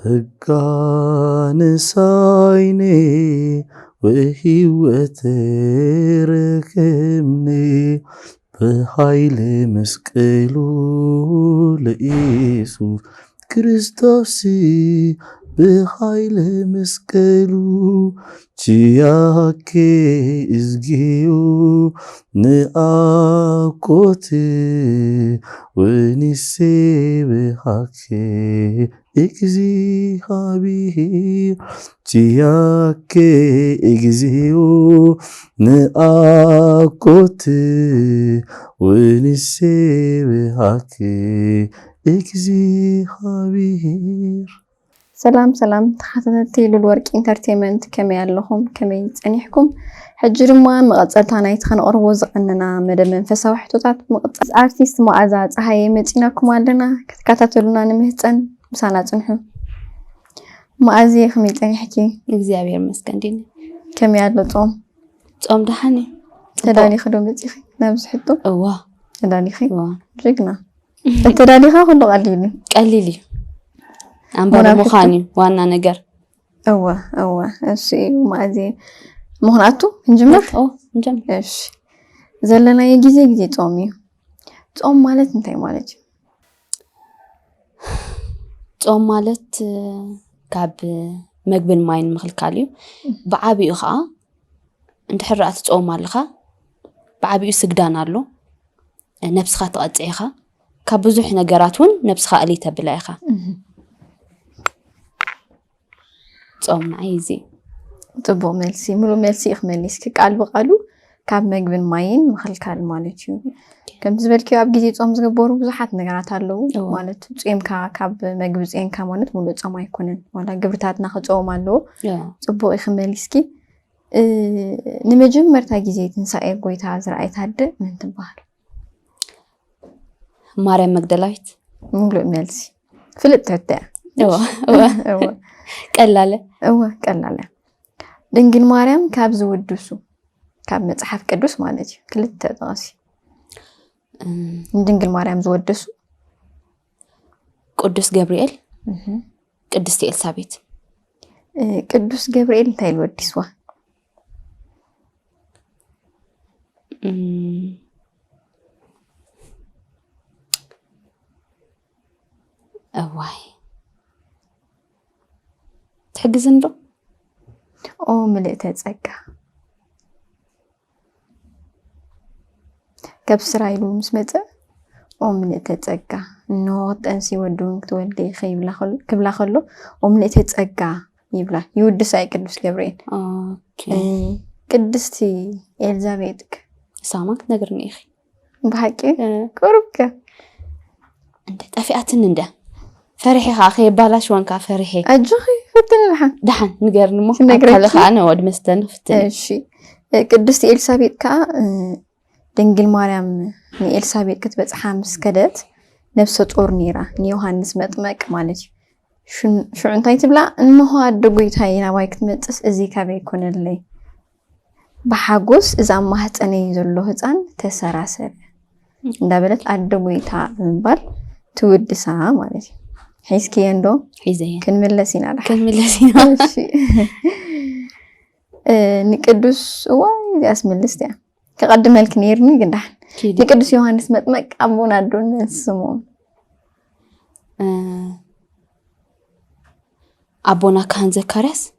ጸጋን ሳይኔ ወሕይወት ረከብኔ በኃይለ መስቀሉ ለኢየሱስ ክርስቶስ በኃይለ መስቀሉ ቺያኬ እዝጊዮ ንአኮት ወኒሴ በሃኬ እግዚአብሔር ቺያኬ እግዚኦ ንአኮት ወኒሴ በሃኬ እግዚአብሔር سلام سلام تخاتتي للورك انترتينمنت كما ياللهم كما يتصنيحكم حجر ما مقصلتا نايتخن قربوز اننا مدى منفسا وحدوتات مقصل ارتيست معزا صحاي متيناكم علينا كتكاتلونا نمهصن مسانا صنحو معزي خمي صنيحكي እግዚአብሔር ይመስገን ዲን كما يالله ጾም دحني تداني خدو متيخي نابسحتو اوا تداني خي جيجنا تداني خا كله قليلي أنبر مخاني وانا نجر أوه الشيء وما زي مهناتو نجمر نجمر إيش زلنا يجي تومي توم مالت انتي مالت توم مالت كاب مقبل ماين مخل كاليو بعابي خا انت حرات توم مالخا بعابي سجدان الله نفس خا تقطعيخا كبزح نجراتون نفس خا اللي تبلايخا ጾም አይዚ ጥቦ መልሲ ሙሉ መልሲ ይخمልስ ከቃል በቃሉ ካብ መግብን ማይን መخልካል ማለት እዩ ከም ዝበልኪ ኣብ ግዜ ጾም ዝገበሩ ብዙሓት ነገራት ኣለው ማለት ጾምካ ካብ መግብ ጾምካ ማለት ሙሉ ጾም ኣይኮነን ወላ ግብርታትና ከጾም ኣለው ጥቦ ይخمልስኪ ንመጀመርታ ግዜ ትንሳኤ ጎይታ ዝራእይታደ ምን ትባሃል ማርያም መግደላዊት ሙሉ መልሲ ፍልጥተ ቀላለ ቀላለ ድንግል ማርያም ካብ ዝወድሱ ካብ መጽሐፍ ቅዱስ ማለት እዩ ክልተ ጠቅሲ ድንግል ማርያም ዝወድሱ ቅዱስ ገብርኤል ቅድስት ኤልሳቤጥ ቅዱስ ገብርኤል እንታይ ልወድስዋ أواي تحجزن له؟ ملئت تصقع كبسرايلو مسمته ملئت تصقع نوت انسي ودون تولدي خيبلا خلو كبلا خلو ملئت تصقع يبلا يودساي قدوس جبريل اوكي قدستي إلزابيتك سامك نغرني اخي بحقي قربك انت طفياتن انده فرحي خاخي بالاش وانكا فرحي اجخي فتن دحن نغرن مو خلخ انا ود مستن فتن እሺ ቅድስት ኤልሳቤጥ ካ ድንግል ማርያም ንኤልሳቤጥ ክትበጽሓ ምስ ከደት ነፍሰ ጦር ኔራ ንዮሐንስ መጥመቅ ማለት ሽዑ እንታይ ትብላ እንሆ ኣደ ጎይታዬ ናባይ ክትመጽስ እዚ ካበይ ኮነለይ በሓጎስ እዛ ማህፀነይ ዘሎ ህፃን ተሰራሰረ እንዳበለት ኣደ ጎይታ እንባል ትውድሳ ማለት እዩ حيسك يندو حيزين كنملسينا ماشي نقدس واي اسملستيا كقدم لك نيرني قدح نقدس يوحنس مطمق ابونا دون اسمو ابونا كان زكرياس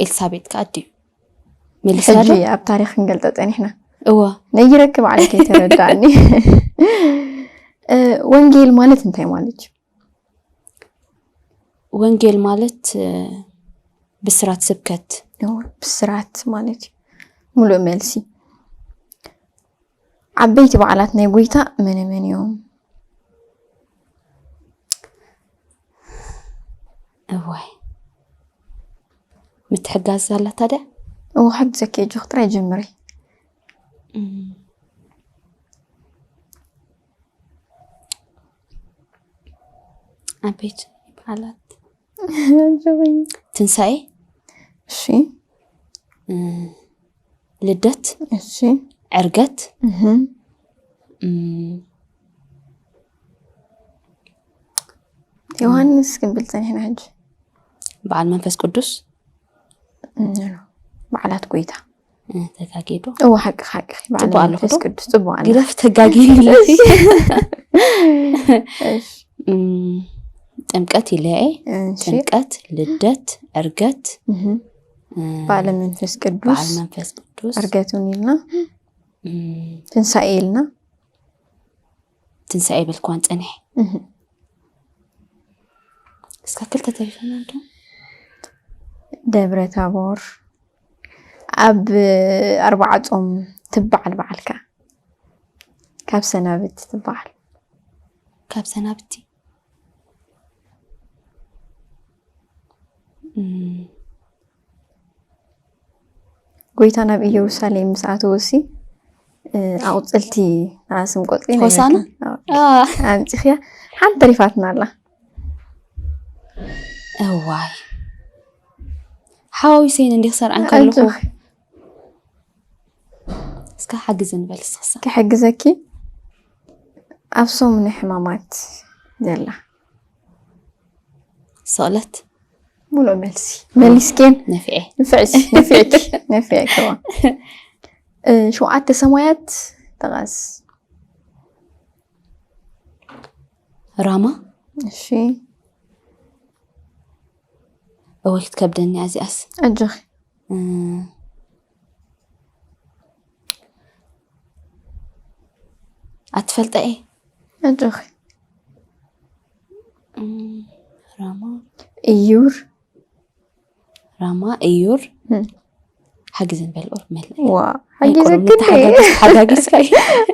إلسابيت كادي ملسادو اب تاريخ نقلططن احنا نيركب عليك ترداني ወንጌል ማለት እንታይ ማለት ወንጌል ማለት ብስራት ስብከት ብስራት ማለት ሙሉ መልሲ ዓበይቲ በዓላት ናይ ጎይታ ምን እዮም እዋይ متحجز زالة تدا حد زكي جخترا جمري عبيت بحالات تنساي شي لدت شي عرقت ዮሐንስ ክንብል ፀኒሕና ሕጂ በዓል መንፈስ ቅዱስ በዓላት ጎይታ ተጋጊዶ حق በዓል መንፈስ ቅዱስ ጽቡቅ አለ ግረፍ ተጋጊሎ ጥምቀት ይለይ ጥምቀት ልደት ዕርገት በዓል መንፈስ ቅዱስ ዕርገቱን ይልና ትንሳኤ ይልና ትንሳኤ በልኳን ፀኒሕ እስከ ክልተ ተሪፈና እንዶ ደብረ ታቦር ኣብ 4 ጾም ትበዓል በዓልካ ካብ ሰናብት ትበዓል ካብ ሰናብቲ ጎይታ ናብ ኢየሩሳሌም ሰዓተወሲ ኣቁፅልቲ ናስም ቆፅሊ ሆሳና ኣምፂኽያ ሓንቲ ተሪፋትና ኣላ እዋይ ሓዊሰይን እንዲህ ሰርዓን ከለኹ እስከ ሓግዝን በልስክሳ ክሕግዘኪ ኣብ ሰሙነ ሕማማት ዘላ ሰቕለት ሙሉእ መልሲ መሊስኬን ነፊዕኪ ሸውዓተ ሰማያት ተቓስ ራማ እሺ أول كتكبدني أزياس أجخ أتفلت إيه أجخ راما إيور حجزن بالأور مل وا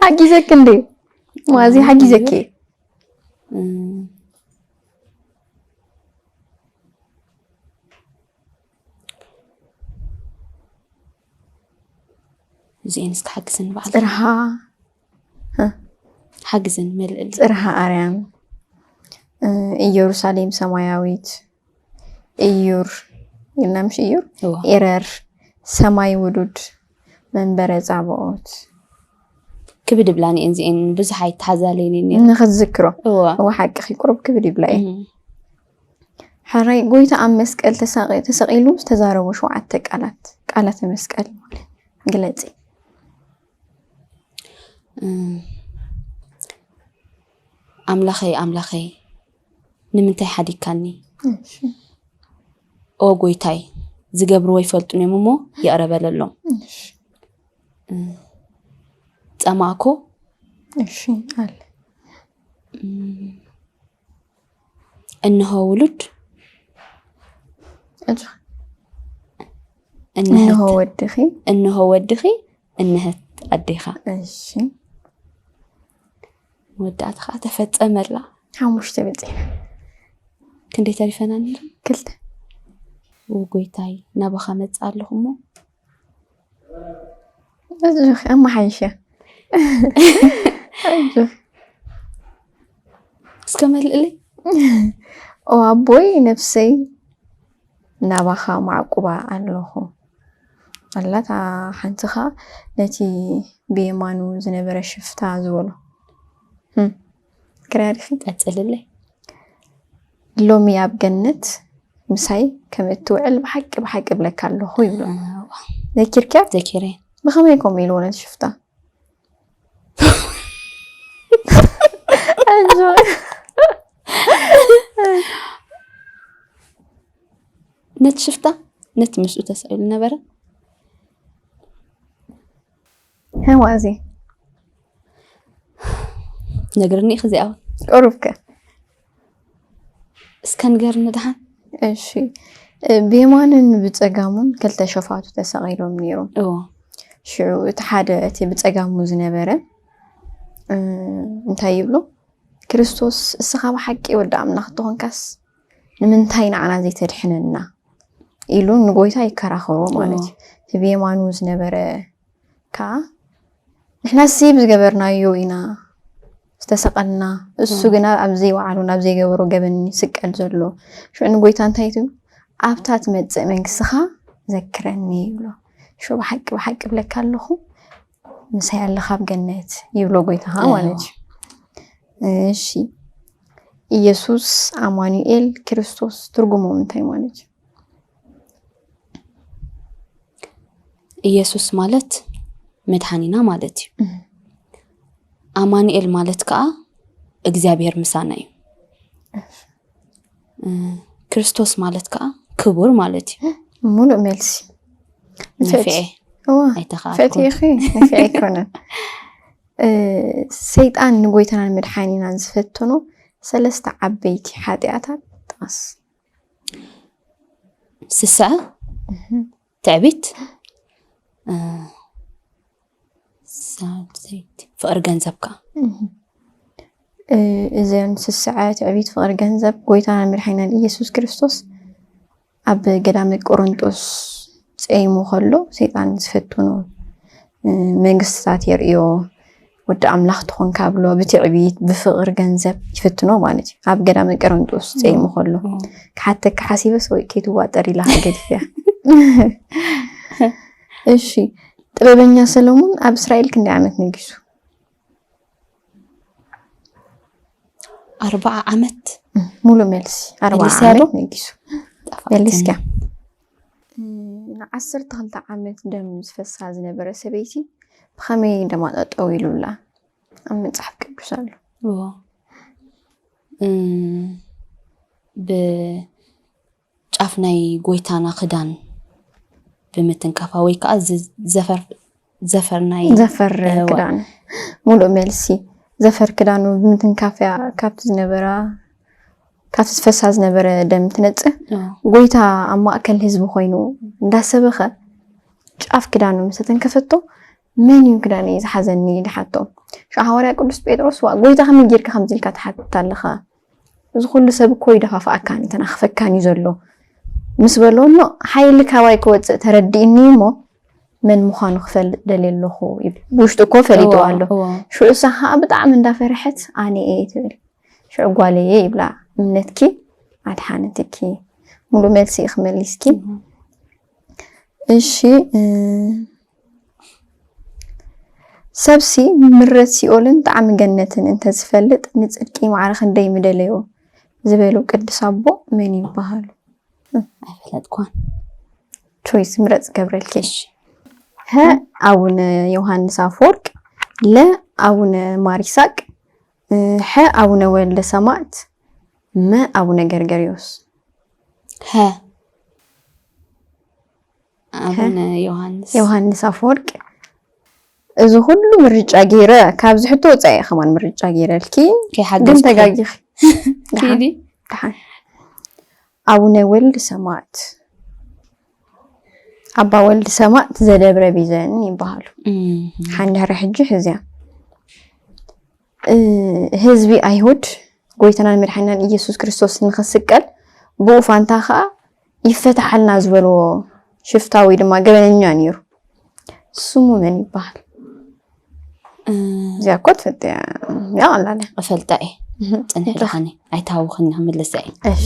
حجزك كندي وازي حجزك زين اسك حجزن بعض صرها حجزن مل صرها أريم ኢየሩሳሌም ሰማያዊት ኢዩር ይልናምሽ ኢዩር ኤረር ሰማይ ውዱድ መንበረ ጻብኦት كبد بلاني انزين بزحاي تحزاليني نخذكره هو حق قرب كبد بلاي حراي قويتا ام مسقل تسقيلو تزاربو شوعت قالات مسقل قلصي املاخي نمنتي حديكاني او قويتاي زغبرو يفلطني ممو يقربللهم تماكو እሺ አለ انه ولد انه ودخي انه اديخا እሺ ودعتخ تفصملا حموش تبصي كندي تعرفنا كلت وقويتاي نابخا مصالخمو أجخ أما حيشة أجخ اسكمل لي وأبوي نفسي نابخا معقوبة الله الله تا حنتخا نتي بيمانو زنبر شفتا زولو كرارخي أتسأل لومي أب جنت مساي كمتوعل بحق بلك الله يبلو ذكرك ذكرين بخمي يكون ميلون شفتها نت شفتها نت مش تسأل نبرة هوازي نقرني خزي أو قربك اسكن قرن دهان እሺ بيمانن بتصقامون كلتا شفاتو تسقيلهم نيرو شعو اتحاد اتي بتصقامو زنبره انتاي يبلو كريستوس السخا بحقي ود امنا خطونكاس نمنتاي نعنا زي تدحننا إلو نقويتا يكراخرو مالتي بيمانو زنبره كا نحنا سيب زقبرنا يوينا استسقلنا السجنا أبزي وعلونا أبزي جورو جبني سكال زلو شو إنه قويتان تايتو عبتات متزق من قصها ذكرني يبلو شو بحق بلك هاللخو مسيا اللي خاب جنات يبلو قويتها وانج شي ኢየሱስ አማኑኤል ክርስቶስ ትርጉሙ እንታይ ማለት እዩ? ኢየሱስ ማለት መድኃኒና ማለት እዩ። አማኑኤል ማለት ከዓ እግዚአብሔር ምሳና እዩ። ክርስቶስ ማለት ከዓ ክቡር ማለት እዩ። ሙሉእ መልሲ ነፍዐ ፈትኺ ነፍዐ ይኮነን። ሰይጣን ንጎይታናን መድሓኒናን ዝፈተኖ ሰለስተ ዓበይቲ ሓጢኣታት ጥቀስ። ስስዐ፣ ትዕቢት፣ ፍቅሪ ገንዘብ ከዓ እዘን ስስዐ፣ ትዕቢት፣ ፍቅሪ ገንዘብ ጎይታናን መድሓኒናን ኢየሱስ ክርስቶስ ኣብ ገዳመ ቆሮንጦስ ፀይሙ ከሎ ሰይጣን ዝፈትኖ መንግስትታት የርእዮ ወዲ ኣምላኽ ትኾንካ ብሎ ብትዕቢት ብፍቅሪ ገንዘብ ይፈትኖ ማለት እዩ። ኣብ ገዳመ ቆሮንጦስ ፀይሙ ከሎ ክሓተካ ሓሲበስ ወይ ከይትዋጠር ኢላ ገዲፍያ። እሺ ጥበበኛ ሰሎሞን ኣብ እስራኤል ክንደይ ዓመት ነጊሱ? 40 ዓመት ሙሉእ መልሲ 40 ዓመት ነጊሱ። የሊስካ ን12 ዓመት ደም ዝፈሳ ዝነበረ ሰበይቲ ብኸመይ ደማ ጠጠው ኢሉላ ኣብ መጽሓፍ ቅዱስ ኣሎ? ብጫፍ ናይ ጎይታና ክዳን ብምትንካፋ ወይ ከዓ ዘፈር ክዳን ሙሉእ መልሲ ዘፈር ክዳኑ ብምትንካፍያ ካብቲ ዝፈሳ ዝነበረ ደም ትነጽህ ጎይታ ኣብ ማእከል ህዝቢ ኮይኑ እንዳሰበኸ ጫፍ ክዳኑ ምስ ተንከፈቶ መን እዩ ክዳን ዝሓዘኒ ድሓቶ ሐዋርያ ቅዱስ ጴጥሮስ ጎይታ ከመይ ጌርካ ከምዚ ኢልካ ትሓትት ኣለኻ እዚ ኩሉ ሰብ እኮ ይደፋፍኣካን ተናኽፈካን እዩ ዘሎ ምስ በሎኖ ሓይልካ ዋይ ክወፅእ ተረዲእኒ እሞ መን ምዃኑ ክፈልጥ ደልየለኹ ውሽጡ እኮ ፈሊጡ ኣሎ። ሽዑሳ ከዓ ብጣዕሚ እንዳፈርሐት ኣነ እየ ትብል ሽዑ ጓለየ ይብላ እምነትኪ ኣድሓነትኪ። ሙሉእ መልሲ ክመሊስኪ። እሺ ሰብሲ ምረት ሲኦልን ጣዕሚ ገነትን እንተዝፈልጥ ንጽድቂ ማዕረ ክንደይ ምደለዮ ዝበሉ ቅዱስ አቦ መን ይባሃሉ? አይፈለጥኳን ቾይስ ምረጽ ገብረልኪ። ሀ አቡነ ዮሐንስ አፈወርቅ፣ ለ አቡነ ማሪሳቅ፣ ሐ አቡነ ወልደ ሰማዕት፣ መ አቡነ ገርገሪዮስ። ሀ አቡነ ዮሐንስ አፈወርቅ። እዚ ሁሉ ምርጫ ገይረ ካብዚ ሕቶ ወጻኢ ከማን ምርጫ ገይረልኪ ግን ተጋጊኺ ኪዲ አቡነ ወልድ ሰማዕት አባ ወልድ ሰማዕት ዘደብረ ቢዘን ይባሃሉ። ሓንዳረ ሕጂ ህዝያ ህዝቢ አይሁድ ጎይታናን መድሓኒናን ኢየሱስ ክርስቶስ ንኽስቀል ብኡ ፋንታ ከዓ ይፈታሐልና ዝበልዎ ሽፍታዊ ድማ ገበነኛ ነይሩ። ስሙ መን ይባሃል? እዚኣ እኮ ትፈልጥያ ያቕላለ እፈልጣ እየ ፅንሕ ኢልኻኒ ኣይታወኽኒ ክምልስ እየ። እሺ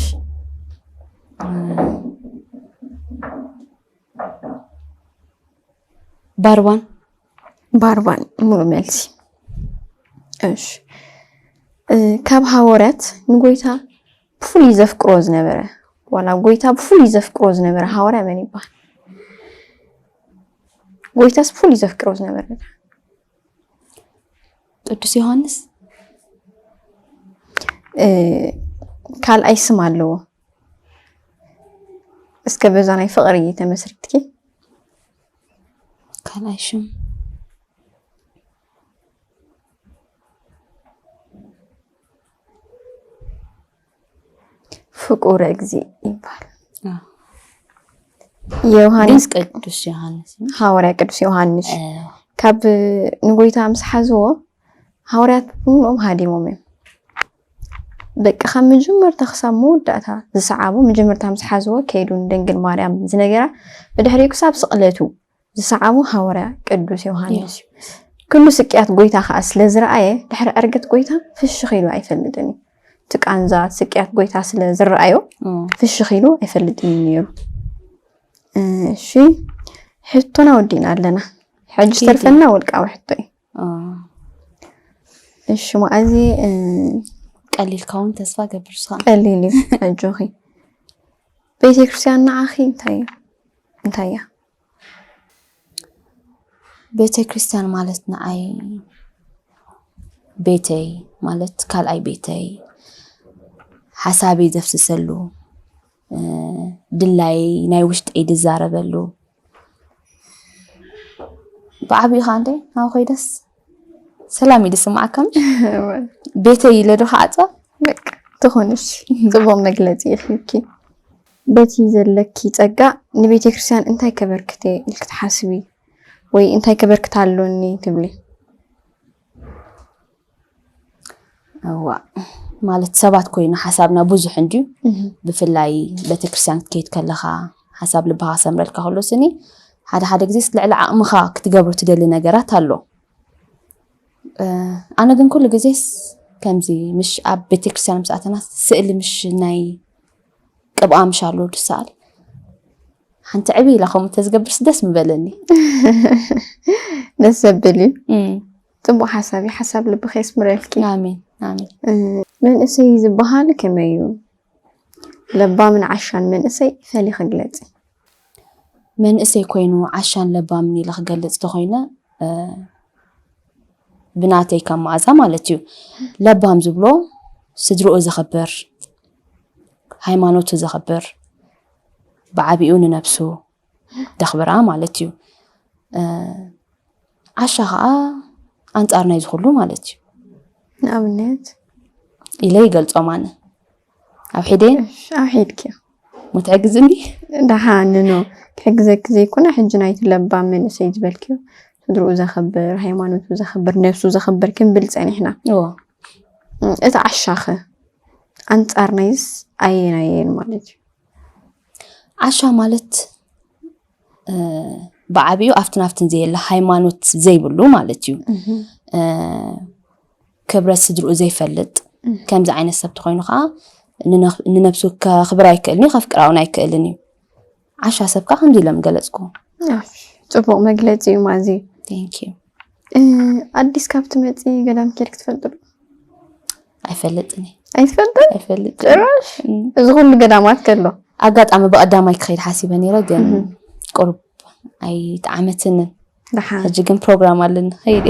ባርባን ሙሉእ መልሲ። እሺ ካብ ሃዋርያት ንጎይታ ብፍሉይ ዘፍቅሮ ዝነበረ ዋላ ጎይታ ብፍሉይ ዘፍቅሮ ዝነበረ ሃዋርያ መን ይባሃል? ጎይታስ ብፍሉይ ዘፍቅሮ ዝነበረ ቅዱስ ዮሐንስ። ካልኣይ ስም ኣለዎ እስከ በዛ ናይ ፍቅሪ ተመስርትኪ ካልኣይ ሽም ፍቁረ እግዚእ ይባሃል። ዮሐንስ ቅዱስ ዮሐንስ ሃዋርያ ቅዱስ ዮሐንስ ካብ ንጎይታ ምስ ሓዝዎ ሃዋርያት ብሙሉኦም ሃዲሞም እዮም። በቃ ካብ መጀመርታ ክሳብ መወዳእታ ዝሰዓቡ መጀመርታ ምስ ሓዝዎ ከይዱ ንድንግል ማርያም ዝነገራ ብድሕሪኡ ክሳብ ስቕለቱ ዝሰዓቡ ሃዋርያ ቅዱስ ዮሐንስ እዩ። ኩሉ ስቅያት ጎይታ ከዓ ስለ ዝረኣየ ድሕሪ ዕርገት ጎይታ ፍሽኽ ኢሉ ኣይፈልጥን እዩ። ትቃንዛት ስቅያት ጎይታ ስለ ዝረኣዮ ፍሽኽ ኢሉ ኣይፈልጥን ነይሩ። እሺ ሕቶና ወዲና ኣለና ሕጂ ተርፈና ወልቃዊ ሕቶ እዩ። እሺ ማእዚ قليل كون تسفى قبر صان قليل أجوخي بيتي كريستيان نعاخي انتايا بيتي كريستيان مالتنا أي بيتي مالت كال أي بيتي حسابي دفس سلو دلاي نايوشت ايد الزاربلو بعبي خاندي هاو خيدس سلامي دي سمعكم بيتي لدو حاطة بك تخونش زبون مقلتي يخيكي بيتي زلكي تقع نبيتي كريستيان انتاي كبركتي الك تحاسبي وي انتاي كبركت علوني تبلي هو مالت سبات كوينا حسابنا بوزح عندي بفلاي بيت كريستيان كيت كلها حساب لبها سمرلك هلو سني هذا جزيس لعل عمخا كتقبر تدلي نجارات هلو أنا جن كل جزيس كمزي مش أب بيت كريستيان مساعتنا سئل مش ناي كبقى مش على السؤال حنتعبي لخم تزقبر سدس مبلني نسبلي تبو حساب لبخيس مرلكي آمين آمين من اسي زبها لكميو لبا من عشان من اسي فالي خجلتي من اسي كوينو عشان لبا مني لخجلت تخوينا بناتي كم معزة مالتيو لبا مزبلو سدرو زخبر هايمانوت زخبر بعبيون نفسه دخبرها مالتيو عشاها أنت أرنا يدخلوا مالتيو نعمنات إلي قلت أمانة أو حيدين أو حيدك متعجزني دحاننو كحجزك زي كنا حجنا يتلبى من سيد بالكيو تدرو إذا خبر هيمانوت إذا خبر نفسه إذا خبر كم بلتاني إحنا إذا عشاخة أنت أرنيز أين مالتيو عشا مالت بعبيو أفتن زي اللي هيمانوت زي بلو مالتيو كبرت صدرو زي فلت كم زعين السبت خوينو خا ننبسو كخبر يكلني خفكراونا يكلني عشا سبكا الحمد لله مقلصكو صبو مقلصي مازي ثانك يو اديس كابت متي قدام كيرك تفضل አይፈልጥني አይፈልጥ ጭራሽ እዝሁን ገዳማት ከሎ አጋጣሚ በአዳማይ ከይድ ሐሲበ ነይረ ግን ቁርብ አይ ጣዕመትን እጅግን ፕሮግራም አለን ሄዲ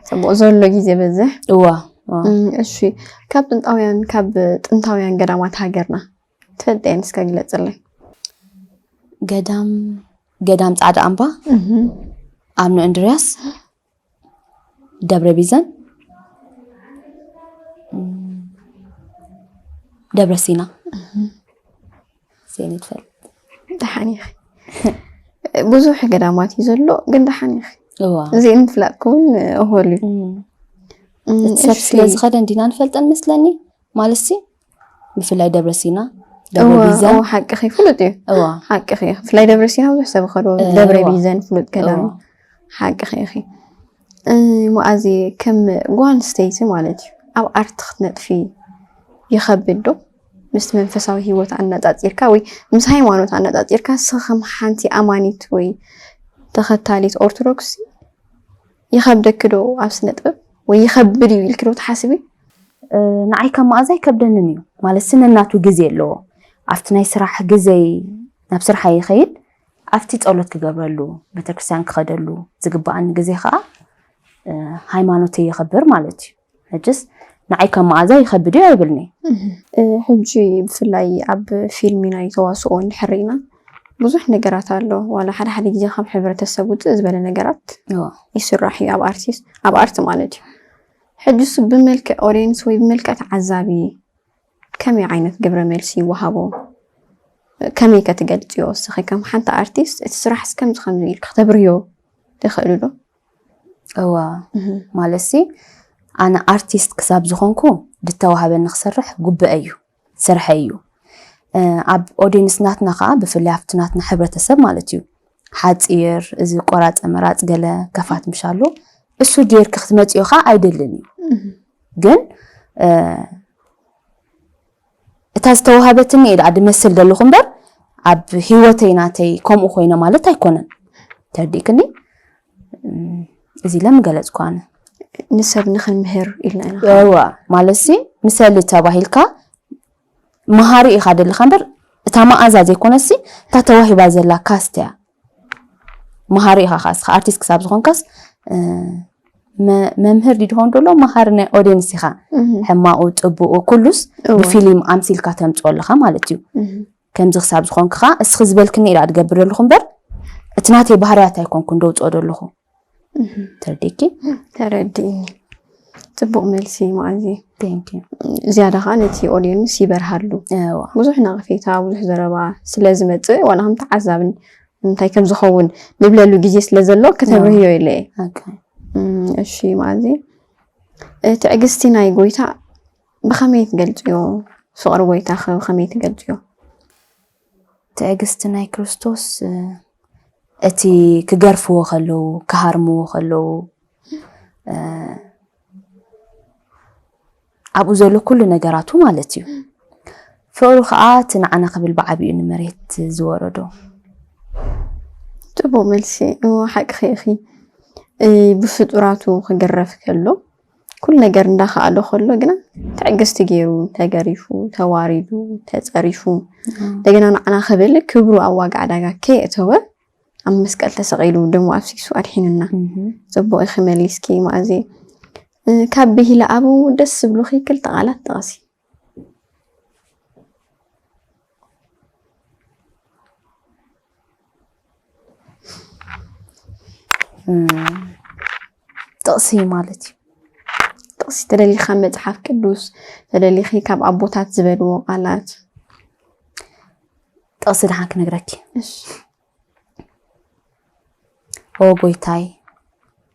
ጽቦ ዘሎ ጊዜ በዚህ እሺ ካብ ጥንታውያን ገዳማት ሀገርና ተፈጠን እስከ ግለጽልኝ ገዳም ጻዳ አምባ አምኖ እንድሪያስ ደብረ ቢዘን ደብረ ሲና سيني تفل دحانيخ بوزوح قدامات يزلو قن دحانيخ زين فلاكون هولي تسبس لازم خدن دينا نفلتن مثلني مالسي بفلاي دبر سينا دبر بيزان حق اخي فلوتي حق اخي فلاي دبر سينا وحسب خرو دبر بيزان فلوت كلام حق اخي مؤازي كم قوان ستيتي مالتي او ارتخنت في يخبدو مس منفساوي هيوت አናጣጥርካ ወይ ምስ ሃይማኖት አናጣጥርካ ሰኸም ሓንቲ አማኒት ወይ ተኸታሊት ኦርቶዶክስ ይኸብደክዶ አብስነጥብ ወይ ይኸብድ ይልክዶ ተሐስቢ ንዓይ ከማዛይ ከብደንን እዩ ማለት ስነናቱ ግዜ አለው አፍትናይ ስራሕ ግዜ ናብ ስራሕ ይኸይድ አፍቲ ጸሎት ክገብረሉ ቤተክርስቲያን ክኸደሉ ዝግባአን ግዜ ኸአ ሃይማኖት ይኸብር ማለት እዩ እጅስ نعي كم عزاي يخبدي يقولني حجي بفلاي عب فيلمنا يتواصلون حرينا بزح نجارات له ولا حد يجي خم حبرة السبوت زبالة نجارات يصير راحي أب أرتيست أب أرت مالج حجس بملك أورينس وبملكة عزابي كم عينت قبل ملسي وهابو كم كتجلت يوس خي كم حتى أرتيست تسرح كم تخمزيل كتبريو تخلله مالسي أنا أرتيست كساب زخونكو دتوهب نخسرح قب أيو سرح أيو أب أودينس ناتنا خا بفلافتنا ناتنا حبرة السب مالتيو حد إير إذا قرات أمرات جلا كفات مشالو السو دير كختمت يو خا أيدلني جن تستوهبتني إلى عد مسل دلو خنبر أب هيوتيناتي كم أخوينا مالتا يكونن ترديكني إذا لم قلت كوانا ንሰብ ንኽንምህር ኢልና ኢና እዋ ማለሲ ምሰሊ ተባሂልካ መሃሪ ኢኻ ደልኻ እምበር እታ መኣዛ ዘይኮነሲ እታ ተዋሂባ ዘላ ካስትያ መሃሪ ኢኻ ካስ ኣርቲስት ክሳብ ዝኾንካስ መምህር ዲድሆን ደሎ መሃሪ ናይ ኦዲየንስ ኢኻ ሕማቁ ጥቡቁ ኩሉስ ብፊልም ኣምሲልካ ተምፅወለኻ ማለት እዩ ከምዚ ክሳብ ዝኾንካ እስኺ ዝበልክኒ ኢላ ትገብር ዘለኹ እምበር እቲ ናተይ ባህርያት ኣይኮንኩን ደውፅኦ ደለኹ ተረዲእኪ ተረዲእኒ ፅቡቅ መልሲ ማዕዚ ቴንኪዩ ዝያዳ ከዓ ነቲ ኦዲየንስ ይበርሃሉ ብዙሕ ነቐፌታ ብዙሕ ዘረባ ስለዝመፅእ ዋላ ከም ተዓዛብን እንታይ ከም ዝኸውን ልብለሉ ግዜ ስለዘሎ ከተብርህዮ ኢለ እሺ ማዕዚ ትዕግስቲ ናይ ጎይታ ብኸመይ ትገልፅዮ ፍቅሪ ጎይታ ብኸመይ ትገልፅዮ ትዕግስቲ ናይ ክርስቶስ እቲ ክገርፍዎ ከለው ክሃርምዎ ከለው ኣብኡ ዘሎ ኩሉ ነገራቱ ማለት እዩ ፍቅሩ ከዓ እቲ ንዓና ክብል ብዓብዩ ንመሬት ዝወረዶ ፅቡቅ መልሲ ሓቂ ኺ ብፍጡራቱ ክገረፍ ከሎ ኩሉ ነገር እንዳኸኣሎ ከሎ ግና ትዕግስቲ ገይሩ ተገሪፉ ተዋሪዱ ተፀሪፉ እንደገና ንዓና ክብል ክብሩ ኣብ ዋጋዕ ዕዳጋ ከየእተወ ኣብ መስቀል ተሰቂሉ ደሞ ኣብሲሱ ኣድሒንና ፅቡቅ ኢኺ መሊስኪ ማእዚ ካብ ብሂላ ኣቡ ደስ ዝብሉኺ ክልተ ቃላት ጠቐሲ ጥቕሲ ማለት እዩ ጥቕሲ ተደሊኻ መፅሓፍ ቅዱስ ተደሊኺ ካብ ኣቦታት ዝበልዎ ቃላት ጥቕሲ ድሓን ክነግረኪ ኦ ጎይታይ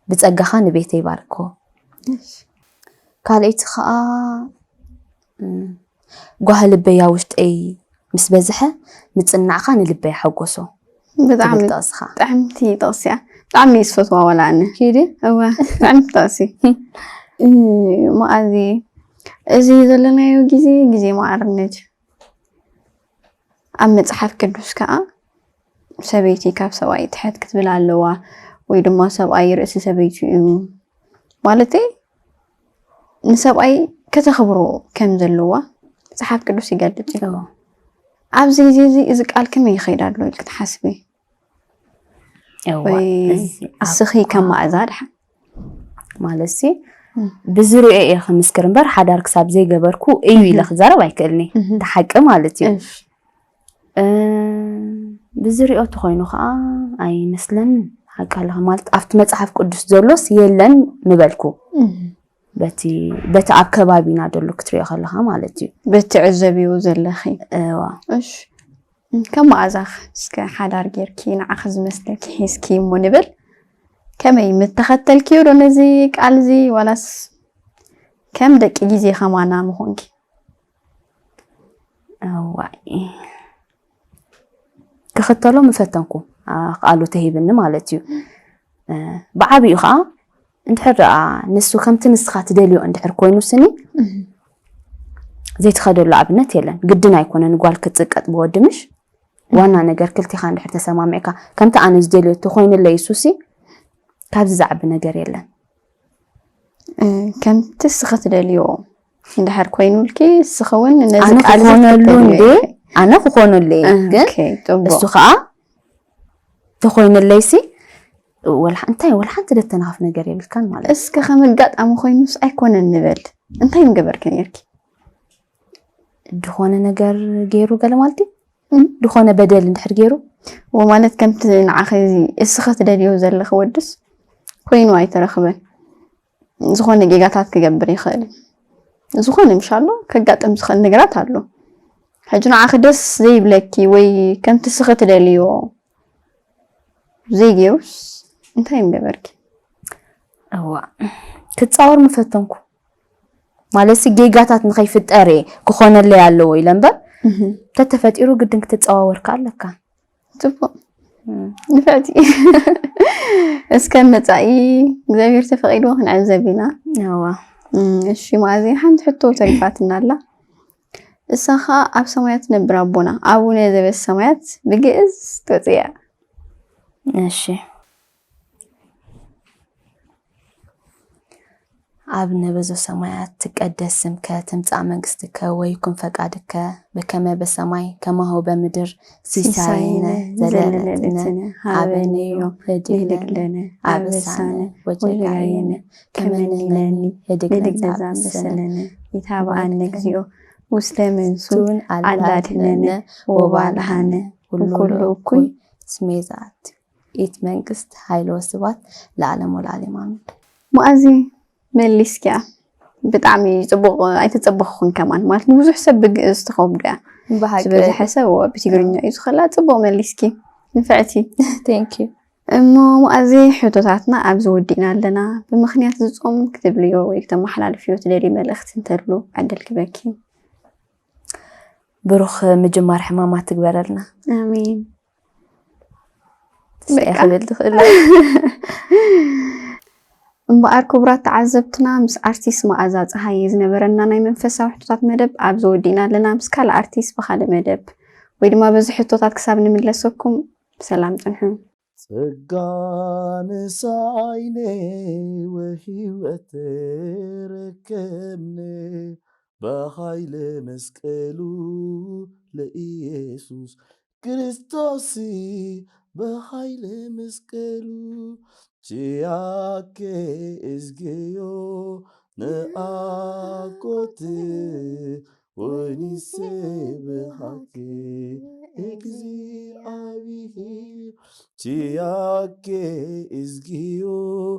ብፀጋኻ ንቤተይ ባርኮ ካልአይቲ ከዓ ጓህ ልበያ ውሽጠይ ምስ በዝሐ ምፅናዕኻ ንልበይ ሓጎሶ ብጣዕሚ ጥዕምቲ ጥቕሲያ ብጣዕሚ ይስፈትዋ ዋላ ኣነ ኪዲ እዋ ብጣዕሚ ጥቕሲ ማኣዚ እዚ ዘለናዮ ግዜ ማዕርነት ኣብ መፅሓፍ ቅዱስ ከዓ ሰበይቲ ካብ ሰብኣይ ትሕት ክትብል ኣለዋ ወይ ድማ ሰብኣይ ርእሲ ሰበይቲ እዩ ማለት ንሰብኣይ ከተኽብሮ ከም ዘለዋ መፅሓፍ ቅዱስ ይገልፅ እዩ ኣብዚ ግዜ እዚ ቃል ከመይ ይኸይድ ኣሎ ኢልክ ትሓስቢ እስኺ ከም ማእዛ ድሓን ማለሲ ብዝርኦ እየ ክምስክር እምበር ሓዳር ክሳብ ዘይገበርኩ እዩ ኢለ ክዛረብ ኣይክእልኒ ተሓቂ ማለት እዩ ብዝርኦ ተኮይኑ ከዓ ኣይመስለን ሓቂ ኣለኻ ማለት ኣብቲ መፅሓፍ ቅዱስ ዘሎስ የለን ንበልኩ በቲ ኣብ ከባቢና ደሎ ክትሪኦ ከለኻ ማለት እዩ በቲ ዕዘብዮ ዘለኺ እዋ እሺ ከም ማእዛኽ እስከ ሓዳር ጌርኪ ንዓኺ ዝመስለኪ ሒዝኪ እሞ ንብል ከመይ ምተኸተልኪዮ ዶ ነዚ ቃል እዚ ዋላስ ከም ደቂ ግዜ ኸማና ምኾንኪ እዋይ ክኽተሎ ምፈተንኩ ቃሉ ተሂብኒ ማለት እዩ ብዓብዩ ከዓ እንድሕር ንሱ ከምቲ ንስኻ ትደልዮ እንድሕር ኮይኑ ስኒ ዘይትኸደሉ ኣብነት የለን ግድን ኣይኮነን ጓል ክትፅቀጥ ብወድምሽ ዋና ነገር ክልቲኻ እንድሕር ተሰማሚዕካ ከምቲ ኣነ ዝደልዮ ተኮይኑለይ ሱሲ ካብዚ ዛዕቢ ነገር የለን ከምቲ ስኻ ትደልዮ እንድሕር ኮይኑልኪ ስኸውን ነዚ ቃል ዝኾነሉ እንዴ ኣነ ክኾኑለይ ግን እሱ ከዓ ተኮይኑለይሲ ወላ እንታይ ወላ ሓንቲ ደተናፍ ነገር የብልካን ማለት እስከ ከመጋጣሚ ኮይኑስ ኣይኮነን ንበል እንታይ ንገበርክ ነርኪ ድኾነ ነገር ገይሩ ገለ ማለት ድኾነ በደል እንድሕር ገይሩ ወማለት ከምቲ ንዓኺ እስኻ ትደልዮ ዘለኺ ወድስ ኮይኑ ኣይተረኽበን ዝኾነ ጌጋታት ክገብር ይኽእል ዝኾነ ምሻሎ ከጋጥም ዝኽእል ነገራት ኣሎ ሕጂ ንዓኺ ደስ ዘይብለኪ ወይ ከምቲ እስኻ ትደልዮ ዘይገይሩስ እንታይ ንገበርኪ እዋ ክትፃወር ምፈተንኩ ማለሲ ጌጋታት ንኸይፍጠር ክኾነለይ ኣለዎ ኢለ እምበር ተተፈጢሩ ግድን ክትፀዋወርካ ኣለካ ፅቡቅ ንፈቲ እስከ መፃኢ እግዚአብሔር ተፈቂዶ ክንዕዘብ ኢና እዋ እሺ ማእዚ ሓንቲ ሕቶ ተሪፋትና ኣላ እሳኻ ኣብ ሰማያት ነብር ኣቦና ኣቡነ ዘበሰማያት ብግእዝ ትወፅያ እሺ አብነ በዞ ሰማያት ትቀደስ ስምከ ትምጻእ መንግስትከ ወይኩን ፈቃድከ በከመ በሰማይ ከማሁ በምድር ሲሳየነ ዘለለዕለትነ ሀበነ ዮም ህድግ ለነ አበሳነ ወጌጋየነ ከመ ንሕነኒ ህድግ ለነ ኢታብአነ እግዚኦ ውስተ መንሱት አላድኅነነ ወባልሐነ ወኩሉ እኩይ እስመ ይእዜሰ ኢት መንግስት ኃይለ ወስብሐት ለዓለሙ ለዓለም አሜን። መኣዚ መሊስኪያ ብጣዕሚ ፅቡቕ ኣይተፀበኽኹን ከማን ማለት ንብዙሕ ሰብ ብግእዝ ትኸብዶ እያ ዝበዝሐ ሰብ ብትግርኛ እዩ ዝኽእላ ፅቡቕ መሊስኪ ንፍዕቲ ቴንኪዩ እሞ መኣዚ ሕቶታትና ኣብዚ ወዲእና ኣለና ብምኽንያት ዝፆም ክትብልዮ ወይ ክተመሓላልፍዮ ትደልዪ መልእኽቲ እንተድሉ ዕድል ክበኪ ብሩኽ ምጅማር ሕማማት ትግበረልና ኣሚን ክብል ትኽእል እምበኣር ክቡራት ተዓዘብትና ምስ ኣርቲስት መኣዛ ፀሃየ ዝነበረና ናይ መንፈሳዊ ሕቶታት መደብ ኣብዚ ወዲእና ኣለና ምስ ካልእ ኣርቲስት ብካልእ መደብ ወይ ድማ በዚ ሕቶታት ክሳብ ንምለሰኩም ብሰላም ፅንሑ ጸጋ ንሳይኔ ወህይወት ረከብነ በኃይለ መስቀሉ ለኢየሱስ ክርስቶስ በኃይለ መስቀሉ ቺያኬ እዝጌዮ ነአኮት ወኒሴ በሃኬ እግዚአብሔር ቺያኬ እዝጌዮ